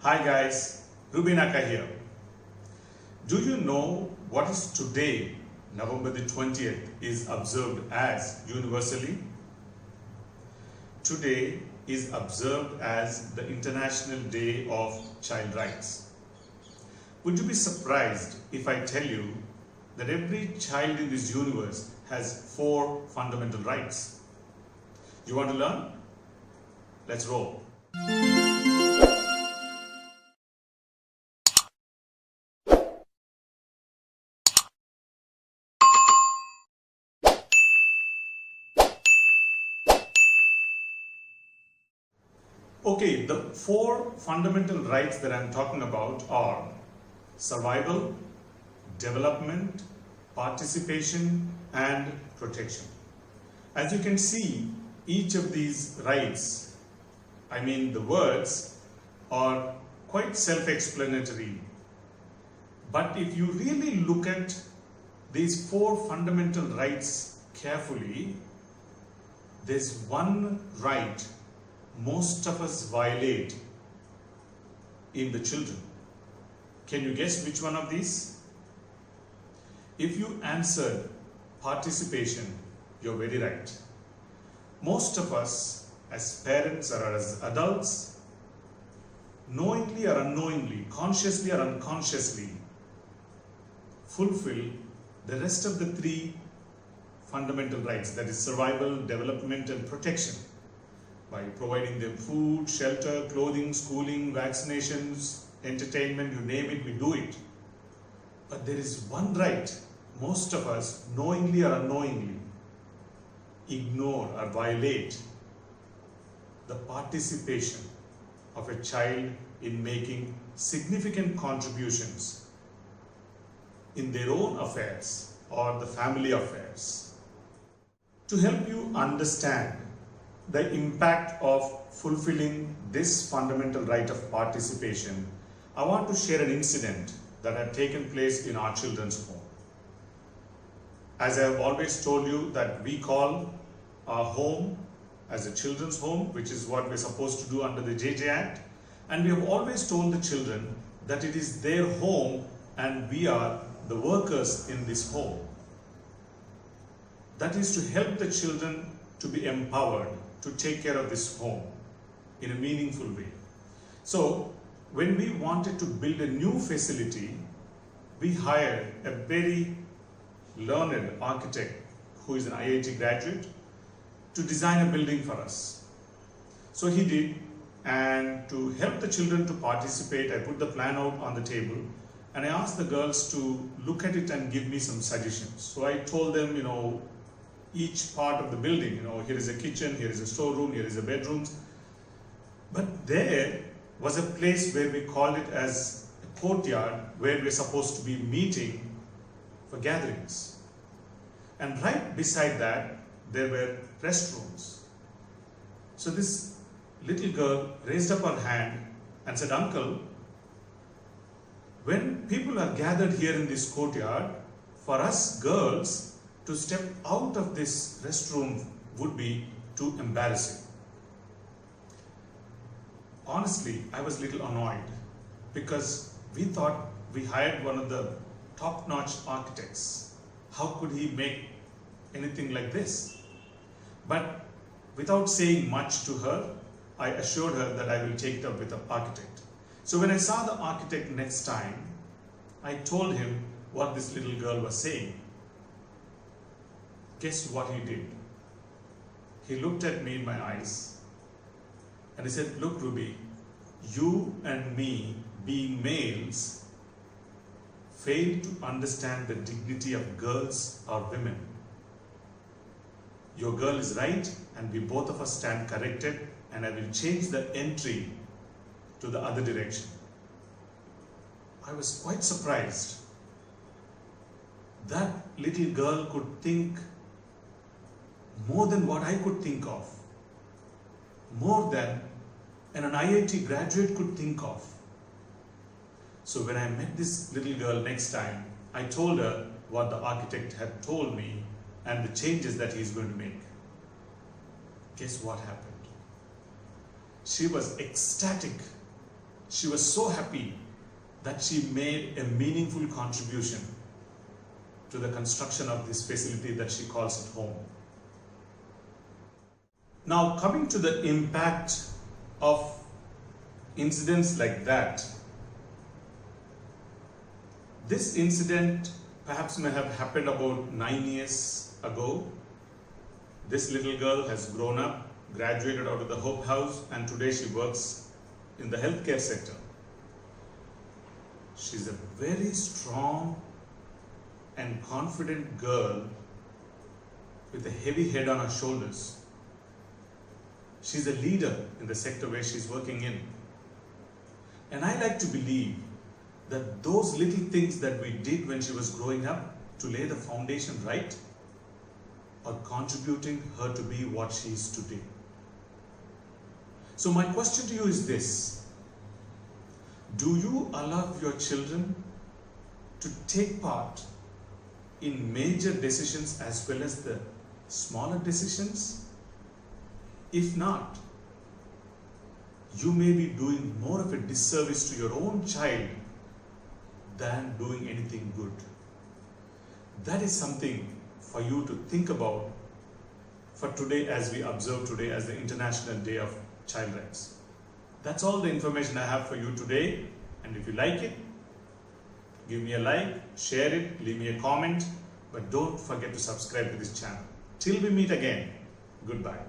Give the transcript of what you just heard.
Hi guys, Rubinaka here. Do you know what is today, November the 20th, is observed as universally? Today is observed as the International Day of Child Rights. Would you be surprised if I tell you that every child in this universe has 4 fundamental rights? You want to learn? Let's roll. Okay, the 4 fundamental rights that I'm talking about are survival, development, participation, and protection. As you can see, each of these rights, the words, are quite self-explanatory. But if you really look at these 4 fundamental rights carefully, there's one right most of us violate in the children. Can you guess which one of these? If you answered participation, you're very right. Most of us as parents or as adults, knowingly or unknowingly, consciously or unconsciously, fulfill the rest of the 3 fundamental rights, that is survival, development, and protection, by providing them food, shelter, clothing, schooling, vaccinations, entertainment, you name it, we do it. But there is one right most of us, knowingly or unknowingly, ignore or violate: the participation of a child in making significant contributions in their own affairs or the family affairs. To help you understand the impact of fulfilling this fundamental right of participation, I want to share an incident that had taken place in our children's home. As I have always told you, that we call our home as a children's home, which is what we're supposed to do under the JJ Act, and we have always told the children that it is their home and we are the workers in this home. That is to help the children to be empowered to take care of this home in a meaningful way. So when we wanted to build a new facility, we hired a very learned architect who is an IIT graduate to design a building for us. So he did, and to help the children to participate, I put the plan out on the table and I asked the girls to look at it and give me some suggestions. So I told them, each part of the building, here is a kitchen, here is a storeroom, here is a bedroom. But there was a place where we called it as a courtyard, where we're supposed to be meeting for gatherings. And right beside that, there were restrooms. So this little girl raised up her hand and said, "Uncle, when people are gathered here in this courtyard, for us girls, to step out of this restroom would be too embarrassing." Honestly, I was a little annoyed because we thought we hired one of the top-notch architects. How could he make anything like this? But without saying much to her, I assured her that I will take it up with the architect. So when I saw the architect next time, I told him what this little girl was saying. Guess what he did? He looked at me in my eyes and he said, "Look, Ruby, you and me, being males, fail to understand the dignity of girls or women. Your girl is right and we both of us stand corrected, and I will change the entry to the other direction." I was quite surprised. That little girl could think more than what I could think of, more than an IIT graduate could think of. So when I met this little girl next time, I told her what the architect had told me and the changes that he's going to make. Guess what happened? She was ecstatic. she was so happy that she made a meaningful contribution to the construction of this facility that she calls at home. Now, coming to the impact of incidents like that, this incident perhaps may have happened about 9 years ago. This little girl has grown up, graduated out of the Hope House, and today she works in the healthcare sector. She's a very strong and confident girl with a heavy head on her shoulders. She's a leader in the sector where she's working in. And I like to believe that those little things that we did when she was growing up to lay the foundation right are contributing her to be what she is today. So my question to you is this: do you allow your children to take part in major decisions as well as the smaller decisions? If not, you may be doing more of a disservice to your own child than doing anything good. That is something for you to think about for today, as we observe today as the International Day of Child Rights. That's all the information I have for you today. And if you like it, give me a like, share it, leave me a comment, but don't forget to subscribe to this channel. Till we meet again, goodbye.